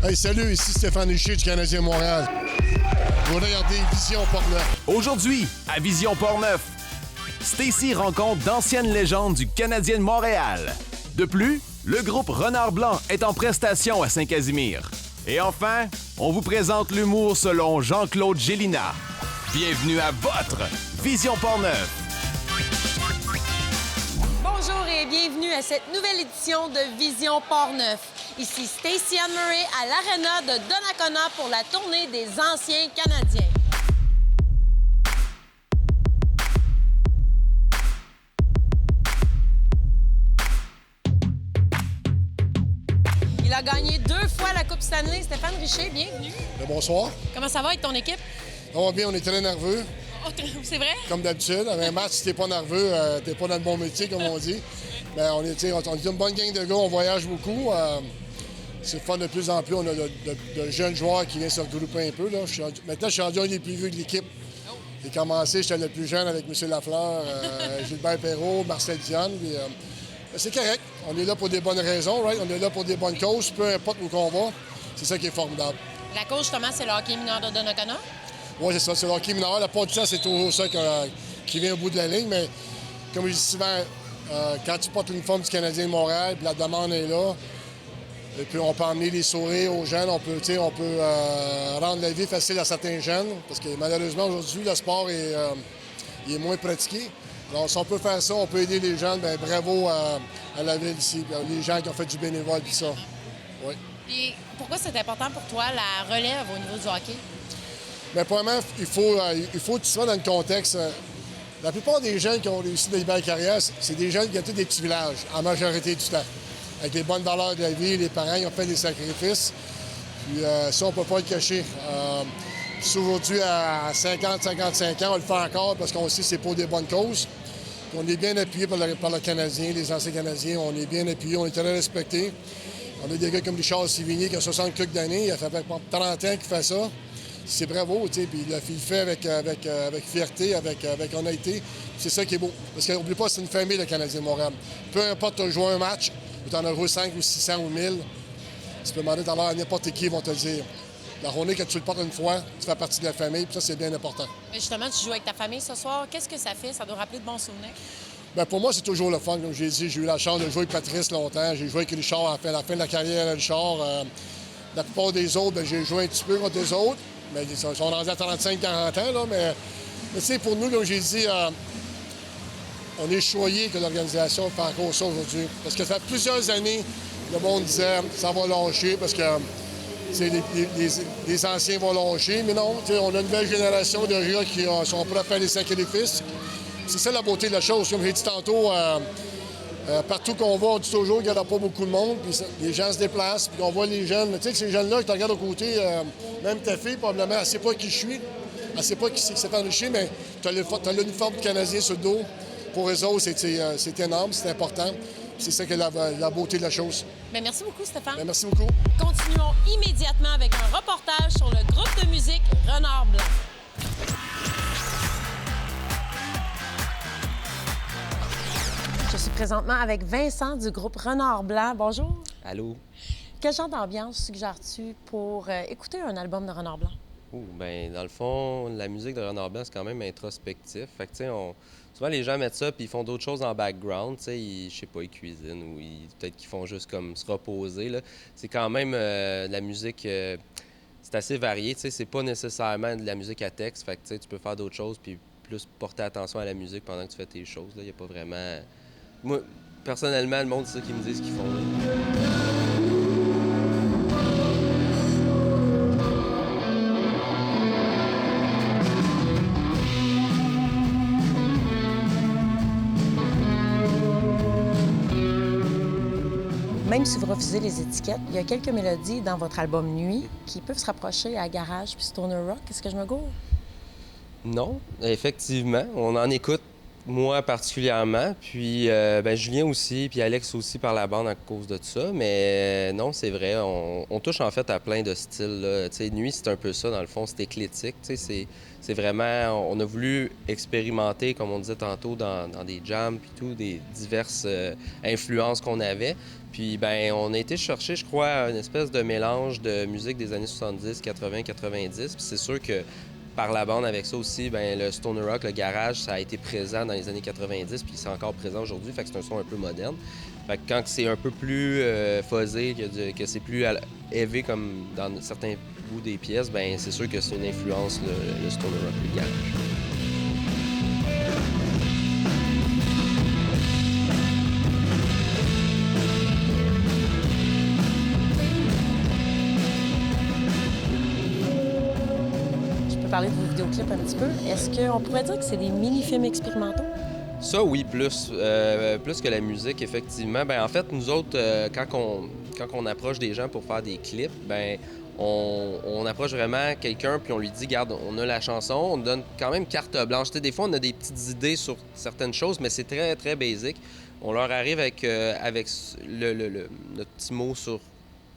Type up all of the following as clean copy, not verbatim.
Hey, salut, ici Stéphane Richer du Canadien Montréal. Vous regardez Vision Portneuf. Aujourd'hui, à Vision Portneuf, Stacy rencontre d'anciennes légendes du Canadien de Montréal. De plus, le groupe Renard Blanc est en prestation à Saint-Casimir. Et enfin, on vous présente l'humour selon Jean-Claude Gélina. Bienvenue à votre Vision Portneuf. Bonjour et bienvenue à cette nouvelle édition de Vision Portneuf. Ici Stacy Ann Murray à l'Arena de Donnacona pour la tournée des anciens Canadiens. Il a gagné 2 fois la Coupe Stanley. Stéphane Richer, bienvenue. Bonsoir. Comment ça va avec ton équipe? Ça va bien, on est très nerveux. Oh, c'est vrai? Comme d'habitude. Avec un match, si t'es pas nerveux, t'es pas dans le bon métier, comme on dit. Mais on est une bonne gang de gars, on voyage beaucoup. C'est le fun de plus en plus. On a de jeunes joueurs qui viennent se regrouper un peu. Là. Maintenant, je suis rendu un des plus vieux de l'équipe. J'ai commencé, j'étais le plus jeune avec M. Lafleur, Gilbert Perrault, Marcel Dionne. Puis, c'est correct. On est là pour des bonnes raisons, right? On est là pour des bonnes causes, peu importe où on va. C'est ça qui est formidable. La cause, justement, c'est le hockey mineur de Donnacona? Oui, c'est ça. C'est le hockey mineur. La part du temps, c'est toujours ça qui vient au bout de la ligne. Mais comme je dis souvent, quand tu portes l'uniforme du Canadien de Montréal, puis la demande est là, et puis on peut emmener les sourires aux jeunes, on peut rendre la vie facile à certains jeunes, parce que malheureusement, aujourd'hui, le sport est moins pratiqué. Alors, si on peut faire ça, on peut aider les jeunes, bien, bravo à la ville ici, les gens qui ont fait du bénévole, puis ça. Oui. Puis pourquoi c'est important pour toi, la relève au niveau du hockey? Bien, premièrement, il faut que tu sois dans le contexte. La plupart des jeunes qui ont réussi des belles carrières, c'est des jeunes qui ont tous des petits villages, en majorité du temps. Avec les bonnes valeurs de la vie, les parents ils ont fait des sacrifices. Puis ça, on ne peut pas le cacher. Aujourd'hui, à 50-55 ans, on le fait encore parce qu'on sait que c'est pour des bonnes causes. Puis on est bien appuyé par le Canadien, les anciens Canadiens. On est bien appuyé, on est très respectés. On a des gars comme Richard Sévigné qui a 60 quelques d'années. Il a fait 30 ans qu'il fait ça. C'est bravo, tu sais, puis il le fait avec fierté, avec honnêteté. C'est ça qui est beau. Parce qu'oublie pas, c'est une famille, le Canadien de Montréal. Peu importe, tu as joué un match, ou tu en as joué 5 ou 600 ou 1000, tu peux demander tout à l'heure à n'importe qui, ils vont te le dire. La journée que tu le portes une fois, tu fais partie de la famille, puis ça, c'est bien important. Mais justement, tu joues avec ta famille ce soir. Qu'est-ce que ça fait? Ça doit rappeler de bons souvenirs? Bien, pour moi, c'est toujours le fun. Comme j'ai dit, j'ai eu la chance de jouer avec Patrice longtemps. J'ai joué avec Richard à la fin de la carrière de Richard. La plupart des autres, bien, j'ai joué un petit peu contre les autres. Mais ils sont rendus à 35-40 ans, là, mais tu sais, pour nous, comme j'ai dit, on est choyés que l'organisation fait encore ça aujourd'hui. Parce que ça fait plusieurs années, le monde disait ça va lâcher parce que les anciens vont lâcher. Mais non, on a une nouvelle génération de gars qui sont prêts à faire des sacrifices. C'est ça la beauté de la chose. Comme j'ai dit tantôt, partout qu'on va, on dit toujours qu'il n'y aura pas beaucoup de monde, puis les gens se déplacent, puis on voit les jeunes. Tu sais que ces jeunes-là, je te regarde au côté, même ta fille, probablement, elle ne sait pas qui je suis, elle ne sait pas qui c'est que Stéphane Richer, mais tu as l'uniforme canadien sur le dos. Pour eux autres, c'est énorme, c'est important. C'est ça qui est la beauté de la chose. Bien, merci beaucoup, Stéphane. Bien, merci beaucoup. Continuons immédiatement avec un reportage sur le groupe de musique Renard Blanc. Je suis présentement avec Vincent du groupe Renard Blanc. Bonjour. Allô? Quel genre d'ambiance suggères-tu pour écouter un album de Renard Blanc? Ben dans le fond, la musique de Renard Blanc, c'est quand même introspectif. Fait que, tu sais, souvent, les gens mettent ça puis ils font d'autres choses en background. Tu sais, je sais pas, ils cuisinent ou peut-être qu'ils font juste comme se reposer, là. C'est quand même de la musique... c'est assez varié, tu sais. C'est pas nécessairement de la musique à texte. Fait que, tu sais, tu peux faire d'autres choses puis plus porter attention à la musique pendant que tu fais tes choses, là. Il y a pas vraiment... Moi, personnellement, le monde, c'est ça qu'ils me disent ce qu'ils font, là. Même si vous refusez les étiquettes, il y a quelques mélodies dans votre album Nuit qui peuvent se rapprocher à Garage puis Stoner Rock. Est-ce que je me gourre? Non, effectivement. On en écoute Moi particulièrement, puis Julien aussi, puis Alex aussi par la bande à cause de ça. Mais non, c'est vrai, on touche en fait à plein de styles, là. Tu sais, Nuit, c'est un peu ça, dans le fond, c'est éclectique. Tu sais, c'est vraiment... On a voulu expérimenter, comme on disait tantôt, dans des jams, puis tout, des diverses influences qu'on avait. Puis, on a été chercher, je crois, une espèce de mélange de musique des années 70, 80, 90. Puis c'est sûr que par la bande avec ça aussi, le stoner rock, le garage, ça a été présent dans les années 90, puis c'est encore présent aujourd'hui, fait que c'est un son un peu moderne. Fait que quand c'est un peu plus fuzzé, que c'est plus élevé comme dans certains bouts des pièces, c'est sûr que c'est une influence, le stoner rock, le garage. Parler de vos vidéoclips un petit peu. Est-ce qu'on pourrait dire que c'est des mini-films expérimentaux? Ça, oui, plus que la musique, effectivement. En fait, nous autres, quand on approche des gens pour faire des clips, on approche vraiment quelqu'un puis on lui dit, regarde, on a la chanson, on donne quand même carte blanche. Tu sais, des fois, on a des petites idées sur certaines choses, mais c'est très, très basique. On leur arrive avec notre petit mot sur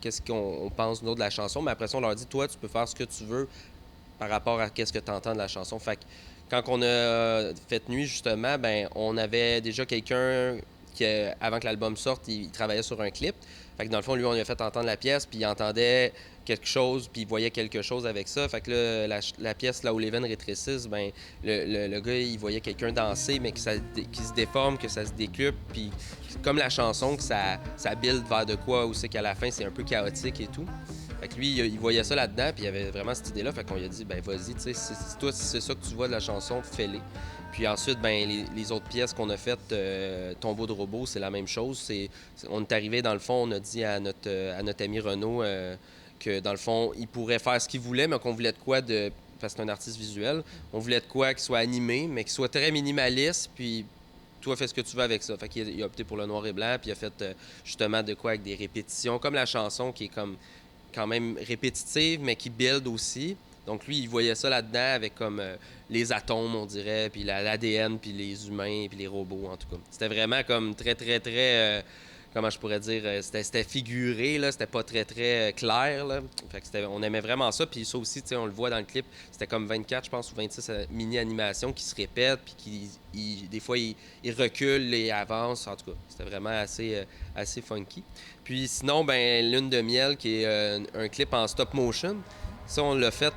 qu'est-ce qu'on pense, nous, de la chanson, mais après ça, on leur dit, toi, tu peux faire ce que tu veux par rapport à qu'est-ce que tu entends de la chanson. Fait que quand on a fait Nuit, justement, on avait déjà quelqu'un qui, avant que l'album sorte, il travaillait sur un clip. Fait que dans le fond, lui, on lui a fait entendre la pièce, puis il entendait quelque chose, puis il voyait quelque chose avec ça. Fait que là, la pièce, là où les veines rétrécissent, le gars, il voyait quelqu'un danser, mais qui se déforme, que ça se décupe, puis comme la chanson, que ça build vers de quoi, où c'est qu'à la fin, c'est un peu chaotique et tout. Fait que lui, il voyait ça là-dedans, puis il avait vraiment cette idée-là. Fait qu'on lui a dit, vas-y, tu sais, si toi, si c'est ça que tu vois de la chanson, fais-les. Puis ensuite, les autres pièces qu'on a faites, Tombeau de robot, c'est la même chose. On est arrivé, dans le fond, on a dit à notre ami Renaud que, dans le fond, il pourrait faire ce qu'il voulait, mais qu'on voulait de quoi parce que c'est un artiste visuel, on voulait de quoi qui soit animé, mais qui soit très minimaliste, puis toi, fais ce que tu veux avec ça. Fait qu'il a opté pour le noir et blanc, puis il a fait justement de quoi avec des répétitions, comme la chanson qui est comme quand même répétitive, mais qui build aussi. Donc lui, il voyait ça là-dedans avec comme les atomes, on dirait, puis l'ADN, puis les humains, puis les robots, en tout cas. C'était vraiment comme très, très, très... comment je pourrais dire? C'était figuré, là. C'était pas très, très clair, là. Fait que on aimait vraiment ça. Puis ça aussi, tu sais, on le voit dans le clip, c'était comme 24, je pense, ou 26 mini-animations qui se répètent, puis des fois, ils reculent et avancent. En tout cas, c'était vraiment assez funky. Puis sinon, Lune de miel, qui est un clip en stop motion. Ça, on l'a fait,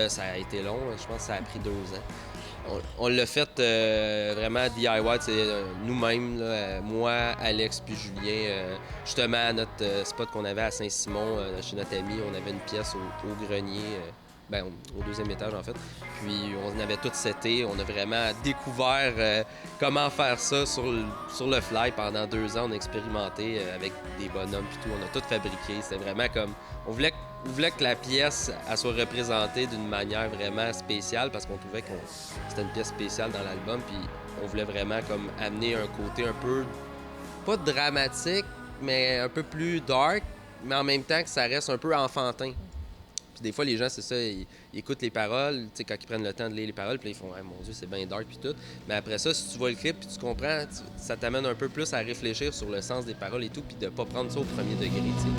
ça a été long, je pense que ça a pris 2 ans. On l'a fait vraiment DIY, nous-mêmes, moi, Alex puis Julien. Justement, à notre spot qu'on avait à Saint-Simon, chez notre ami, on avait une pièce au grenier, au 2e étage en fait. Puis on avait tout seté, on a vraiment découvert comment faire ça sur le fly pendant 2 ans. On a expérimenté avec des bonhommes puis tout, on a tout fabriqué. C'était vraiment comme... On voulait que la pièce elle soit représentée d'une manière vraiment spéciale parce qu'on trouvait que c'était une pièce spéciale dans l'album. Puis on voulait vraiment comme amener un côté un peu, pas dramatique, mais un peu plus dark, mais en même temps que ça reste un peu enfantin. Puis des fois, les gens, c'est ça, ils écoutent les paroles, tu sais, quand ils prennent le temps de lire les paroles, puis ils font « Ah, mon Dieu, c'est bien dark, puis tout. » Mais après ça, si tu vois le clip, puis tu comprends, ça t'amène un peu plus à réfléchir sur le sens des paroles et tout, puis de pas prendre ça au premier degré, tu sais.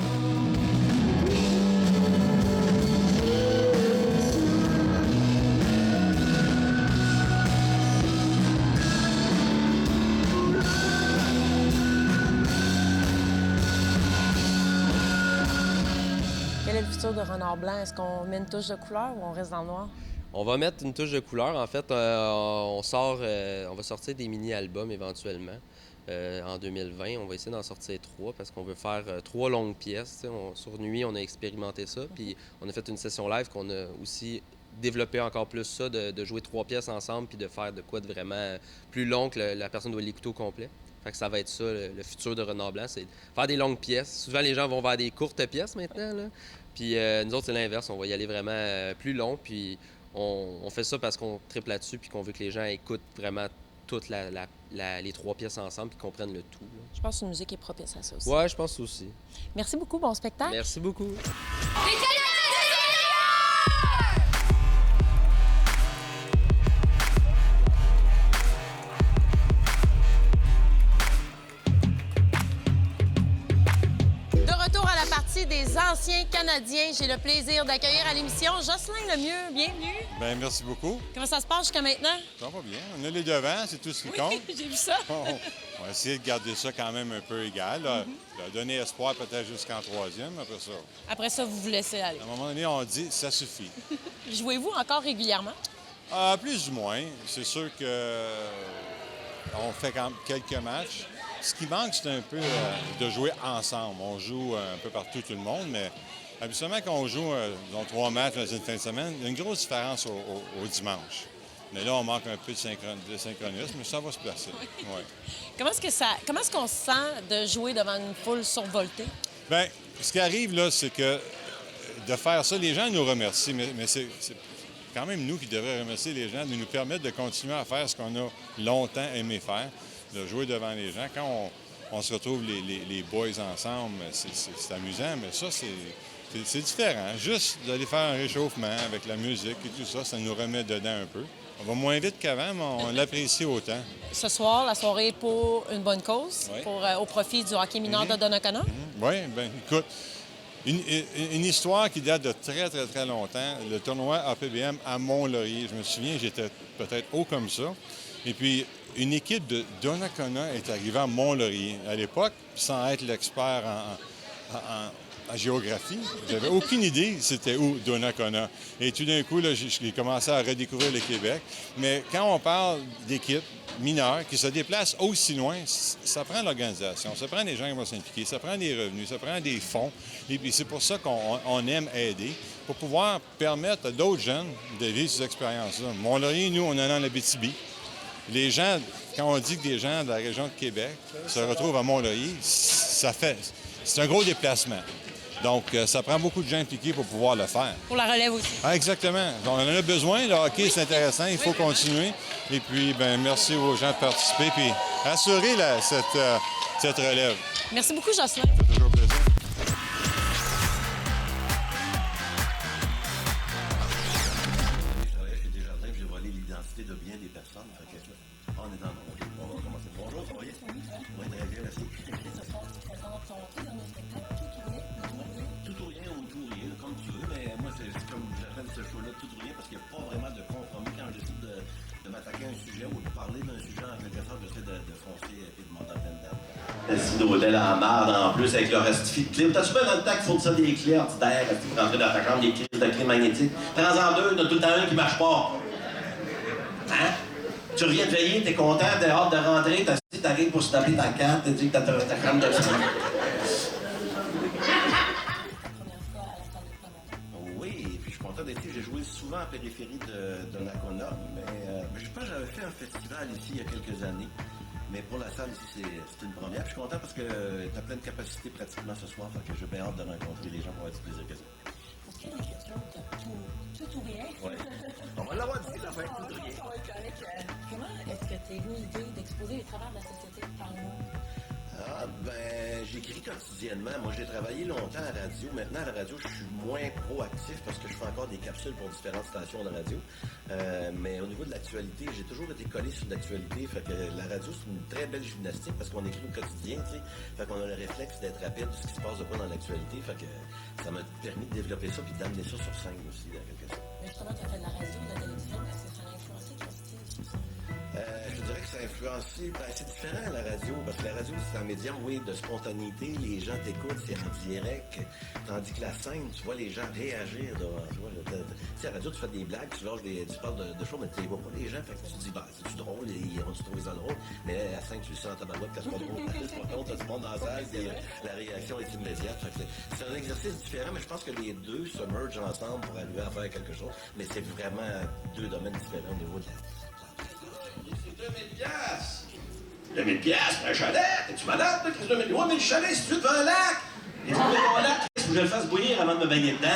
De Renard Blanc, est-ce qu'on met une touche de couleur ou on reste dans le noir? On va mettre une touche de couleur. En fait, on va sortir des mini-albums éventuellement en 2020. On va essayer d'en sortir 3 parce qu'on veut faire 3 longues pièces. Sur Nuit, on a expérimenté ça. Puis on a fait une session live qu'on a aussi développé encore plus ça, de jouer 3 pièces ensemble puis de faire de quoi de vraiment plus long que la personne doit l'écouter au complet. Fait que ça va être ça, le futur de Renard Blanc, c'est faire des longues pièces. Souvent, les gens vont vers des courtes pièces maintenant, là. Puis nous autres, c'est l'inverse. On va y aller vraiment plus long. Puis on fait ça parce qu'on triple là-dessus puis qu'on veut que les gens écoutent vraiment toutes les 3 pièces ensemble puis comprennent le tout, là. Je pense que la musique est propice à ça aussi. Ouais, je pense aussi. Merci beaucoup. Bon spectacle. Merci beaucoup. partie des anciens Canadiens. J'ai le plaisir d'accueillir à l'émission Jocelyn Lemieux. Bienvenue. Bien, merci beaucoup. Comment ça se passe jusqu'à maintenant? Ça va bien. On a les devants, c'est tout ce qui compte. J'ai vu ça. On va essayer de garder ça quand même un peu égal. Là. Leur donner espoir peut-être jusqu'en troisième, après ça. Après ça, vous vous laissez aller. À un moment donné, on dit ça suffit. Jouez-vous encore régulièrement? Plus ou moins. C'est sûr que on fait quand même quelques matchs. Ce qui manque, c'est un peu de jouer ensemble. On joue un peu partout, tout le monde, mais habituellement, quand on joue disons, 3 matchs dans une fin de semaine, il y a une grosse différence au dimanche. Mais là, on manque un peu de synchronisme, mais ça va se placer. Ouais. Comment est-ce qu'on se sent de jouer devant une foule survoltée? Bien, ce qui arrive, là, c'est que de faire ça, les gens nous remercient, mais c'est quand même nous qui devrions remercier les gens de nous permettre de continuer à faire ce qu'on a longtemps aimé faire, de jouer devant les gens. Quand on se retrouve les boys ensemble, c'est amusant, mais ça, c'est différent. Juste d'aller faire un réchauffement avec la musique et tout ça, ça nous remet dedans un peu. On va moins vite qu'avant, mais on l'apprécie autant. Ce soir, la soirée est pour une bonne cause, Oui. au profit du hockey mineur de Donnacona. Oui, bien, écoute, une histoire qui date de très, très, très longtemps. Le tournoi APBM à Mont-Laurier. Je me souviens, j'étais peut-être haut comme ça. Et puis, une équipe de Donnacona est arrivée à Mont-Laurier. À l'époque, sans être l'expert en géographie, j'avais aucune idée c'était où Donnacona. Et tout d'un coup, là, j'ai commencé à redécouvrir le Québec. Mais quand on parle d'équipes mineures qui se déplacent aussi loin, ça prend l'organisation, ça prend des gens qui vont s'impliquer, ça prend des revenus, ça prend des fonds. Et puis c'est pour ça qu'on aime aider, pour pouvoir permettre à d'autres jeunes de vivre ces expériences-là. Mont-Laurier, nous, on en a en Abitibi. Les gens, quand on dit que des gens de la région de Québec se retrouvent à Mont-Laurier, c'est un gros déplacement. Donc, ça prend beaucoup de gens impliqués pour pouvoir le faire. Pour la relève aussi. Ah, exactement. Donc, on en a besoin. Le hockey, c'est intéressant. Il faut continuer. Et puis, ben merci aux gens de participer. Puis, assurer cette relève. Merci beaucoup, Jocelyn. Ça fait toujours plaisir. Je travaillais chez Desjardins, j'ai volé l'identité de bien des personnes. Fait que, on est dans on va commencer. Bonjour, ça va bien? Oui, très bien, merci. Tout ou rien ou tout ou rien, comme tu veux, mais moi, c'est comme j'appelle ce show-là tout ou rien parce qu'il n'y a pas vraiment de compromis quand j'essaie de m'attaquer à un sujet ou de parler d'un sujet en quelque sorte, j'essaie de foncer et de monter en pleine dame. Assis d'hôtel en marde, en plus, avec le restifie de clés. T'as-tu bien dans le temps qu'il faut ça des clés ordinaires, pour rentrer dans ta chambre, des crises de clés magnétiques? Prends-en deux, il y en a tout le temps un qui marche pas. Hein? Tu reviens de veiller, t'es content, t'as hâte de rentrer, t'arrives pour se taper ta carte, t'as dit que t'as ta chambre de Oui, et puis je suis content d'être ici. J'ai joué souvent en périphérie de Donnacona, mais je pense que j'avais fait un festival ici il y a quelques années. Mais pour la salle ici, c'est une première. Puis je suis content parce que t'as plein de capacités pratiquement ce soir, fait que j'ai bien hâte de rencontrer les gens pour avoir du plaisir que ça. Pour quelle écriture tout ou rien? Ouais. On va l'avoir dit, ça va être tout rien. Comment est-ce que tu as eu l'idée d'exposer les travers de la société par nous? Ah, ben, j'écris quotidiennement. Moi, j'ai travaillé longtemps à la radio. Maintenant, à la radio, je suis moins proactif parce que je fais encore des capsules pour différentes stations de radio. Mais au niveau de l'actualité, j'ai toujours été collé sur l'actualité. Fait que la radio, c'est une très belle gymnastique parce qu'on écrit au quotidien, tu sais. Fait qu'on a le réflexe d'être rapide de ce qui se passe de quoi dans l'actualité. Fait que ça m'a permis de développer ça puis d'amener ça sur scène aussi, en quelque sorte. Mais justement, tu as fait de la radio, de la télévision. Est-ce que ça a influencé ton style sur ça? Je dirais que ça a influencé. Ben, c'est différent la radio, parce que la radio, c'est un médium, oui, de spontanéité. Les gens t'écoutent, c'est en direct. Tandis que la scène, tu vois les gens réagir devant toi. Tu sais, à la radio, tu fais des blagues, tu parles de choses, mais tu ne vois pas les gens. Fait que tu te dis, bah, c'est-tu drôle, ils ont-tu trouvé ça drôle? Mais la scène, tu le sens en tabarouette, quand c'est pas drôle. C'est pas drôle, t'as du monde dans la salle, puis la réaction est immédiate. Fait que c'est un exercice différent, mais je pense que les deux se mergent ensemble pour arriver à faire quelque chose. Mais c'est vraiment deux domaines différents au niveau de la. C'est 2000 piastres. 2000 piastres pour un chalet? T'es-tu malade, toi, Chris? 2000? Ouais, mais le chalet, c'est devant un lac. Et tu veux mon lac, Chris, faut que je le fasse bouillir avant de me baigner dedans.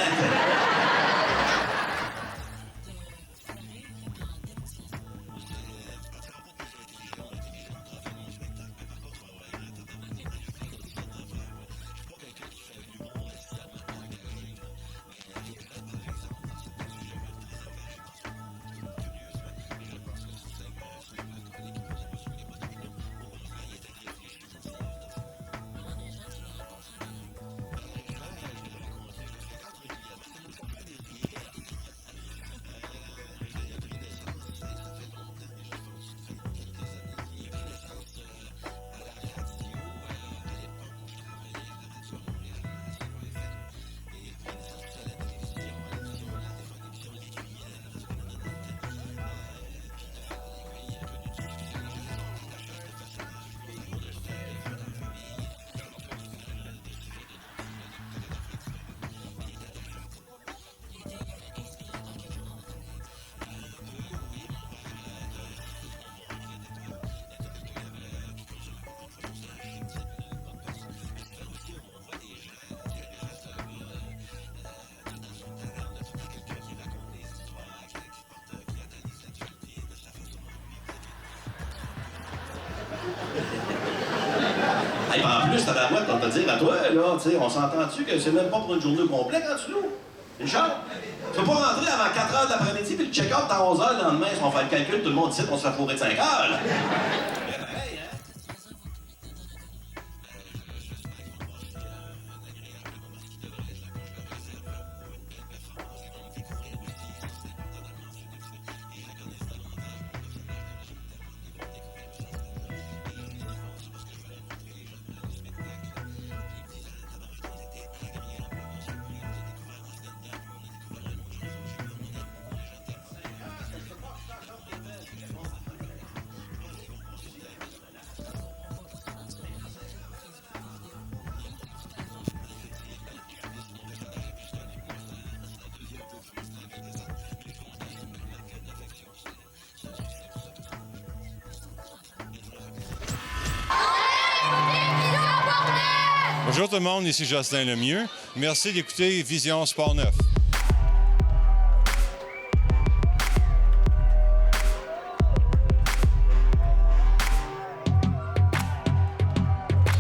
Hey, en plus, tabarouette, on va te dire à toi, là, tu sais, on s'entend-tu que c'est même pas pour une journée complète quand tu loues? Richard, tu peux pas rentrer avant 4 h de l'après-midi puis le check-out à 11 h le lendemain, si on fait le calcul, tout le monde ici, on se fait fourrer de 5 heures, là. Bonjour tout le monde, ici Jocelyn Lemieux. Merci d'écouter Vision Sport 9.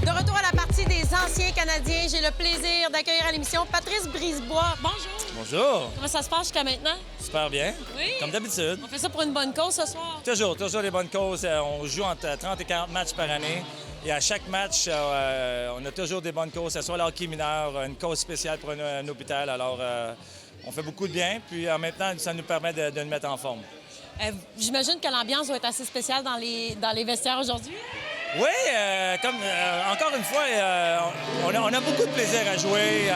De retour à la partie des anciens Canadiens, j'ai le plaisir d'accueillir à l'émission Patrice Brisebois. Bonjour. Bonjour. Comment ça se passe jusqu'à maintenant? Super bien. Oui. Comme d'habitude. On fait ça pour une bonne cause ce soir? Toujours des bonnes causes. On joue entre 30 et 40 matchs par année. Et à chaque match, on a toujours des bonnes causes, que ce soit le hockey mineur, une cause spéciale pour un hôpital. Alors, on fait beaucoup de bien. Puis en même temps, ça nous permet de nous mettre en forme. J'imagine que l'ambiance va être assez spéciale dans les vestiaires aujourd'hui. Oui, encore une fois, on a beaucoup de plaisir à jouer.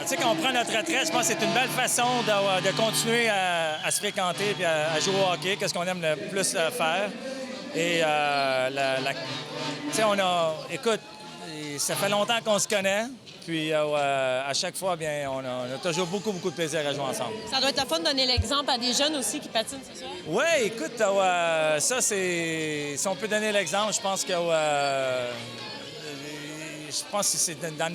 Tu sais, quand on prend notre retraite, je pense que c'est une belle façon de continuer à se fréquenter et à jouer au hockey, qu'est-ce qu'on aime le plus faire. Et tu sais, écoute, ça fait longtemps qu'on se connaît. Puis à chaque fois, bien, on a toujours beaucoup de plaisir à jouer ensemble. Ça doit être le fun de donner l'exemple à des jeunes aussi qui patinent ce soir. Oui, écoute, ça, c'est... Si on peut donner l'exemple, je pense que c'est dans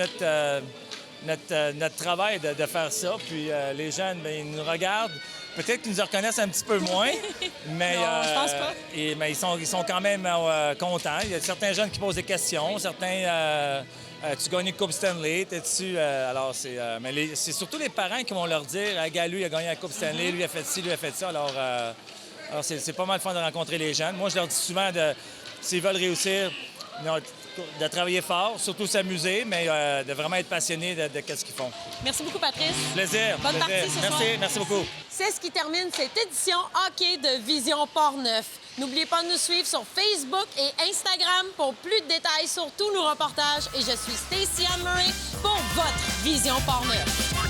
notre travail de faire ça. Puis les jeunes, bien, ils nous regardent. Peut-être qu'ils nous reconnaissent un petit peu moins, mais, non, je pense pas. Mais ils sont quand même contents. Il y a certains jeunes qui posent des questions, certains... tu gagnes une Coupe Stanley, t'es-tu... alors, c'est surtout les parents qui vont leur dire « Ah, gars, lui, il a gagné la Coupe Stanley, lui, il a fait ci, lui, il a fait ça. » Alors c'est pas mal fun de rencontrer les jeunes. Moi, je leur dis souvent, s'ils veulent réussir, de travailler fort, surtout s'amuser, mais de vraiment être passionné de ce qu'ils font. Merci beaucoup, Patrice. Plaisir. Bonne partie ce soir. Merci beaucoup. C'est ce qui termine cette édition hockey de Vision Port-Neuf. N'oubliez pas de nous suivre sur Facebook et Instagram pour plus de détails sur tous nos reportages. Et je suis Stacey Anne Murray pour votre Vision Port-Neuf.